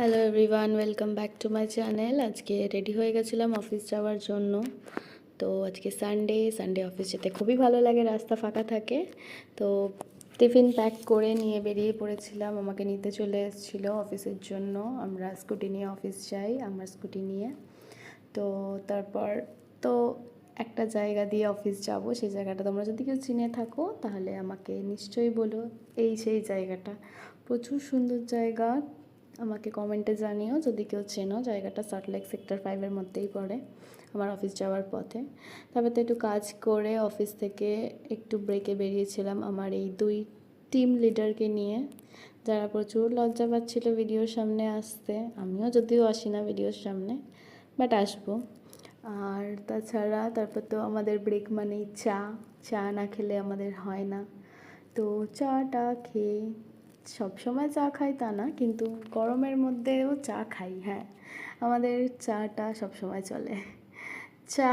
Hello everyone, welcome back to my channel. আজকে ready হয়ে গেছিলাম অফিস যাওয়ার জন্য। তো আজকে সানডে অফিস যেতে খুবই ভালো লাগে, রাস্তা ফাঁকা থাকে। তো টিফিন প্যাক করে নিয়ে বেরিয়ে পড়েছিলাম, আমাকে নিতে চলে এসেছিলো অফিসের জন্য। আমরা স্কুটি নিয়ে অফিস যাই, আমার স্কুটি নিয়ে। তো তারপর তো একটা জায়গা দিয়ে অফিস যাব, সেই জায়গাটা তোমরা যদি কেউ চিনে থাকো তাহলে আমাকে নিশ্চয়ই বলো এই সেই জায়গাটা। প্রচুর সুন্দর জায়গা, আমাকে কমেন্টে জানিও যদি কেউ চেনো। জায়গাটা সল্টলেক সেক্টর 5-এর মধ্যেই পড়ে, আমার অফিস যাওয়ার পথে। তারপর তো একটু কাজ করে অফিস থেকে একটু ব্রেকে বেরিয়েছিলাম আমার এই 2 টিম লিডারকে নিয়ে, যারা প্রচুর লজ্জা পাচ্ছিল ভিডিওর সামনে আসতে। আমিও যদিও আসি না ভিডিওর সামনে, বাট আসবো। আর তাছাড়া তারপর তো আমাদের ব্রেক মানেই চা, চা না খেলে আমাদের হয় না। তো চাটা খেয়ে, সবসময় চা খাই তা না, কিন্তু গরমের মধ্যেও চা খাই। হ্যাঁ, আমাদের চাটা সবসময় চলে। চা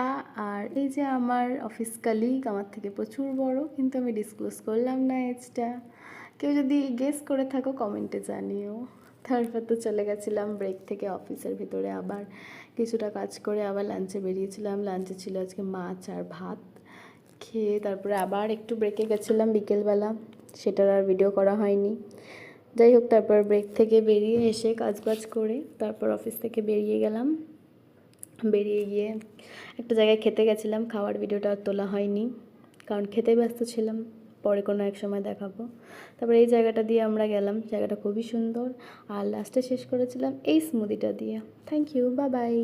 আর এই যে আমার অফিস কালিগ, আমার থেকে প্রচুর বড়, কিন্তু আমি ডিসক্লোজ করলাম না এজটা। কেউ যদি গেস করে থাকো কমেন্টে জানিও। তারপর তো চলে গেছিলাম ব্রেক থেকে অফিসের ভিতরে, আবার কিছুটা কাজ করে আবার লাঞ্চে বেরিয়েছিলাম। লাঞ্চে ছিল আজকে মাছ আর ভাত। খেয়ে তারপরে আবার একটু ব্রেকে গেছিলাম বিকেলবেলা, সেটার আর ভিডিও করা হয়নি। যাই হোক, তারপর ব্রেক থেকে বেরিয়ে এসে কাজবাজ করে তারপর অফিস থেকে বেরিয়ে গেলাম। বেরিয়ে গিয়ে একটা জায়গায় খেতে গেছিলাম, খাওয়ার ভিডিওটা আর তোলা হয়নি কারণ খেতে ব্যস্ত ছিলাম, পরে কোনো এক সময় দেখাবো। তারপরে এই জায়গাটা দিয়ে আমরা গেলাম, জায়গাটা খুবই সুন্দর। আর লাস্টে শেষ করেছিলাম এই স্মুদিটা দিয়ে। Thank you, bye by.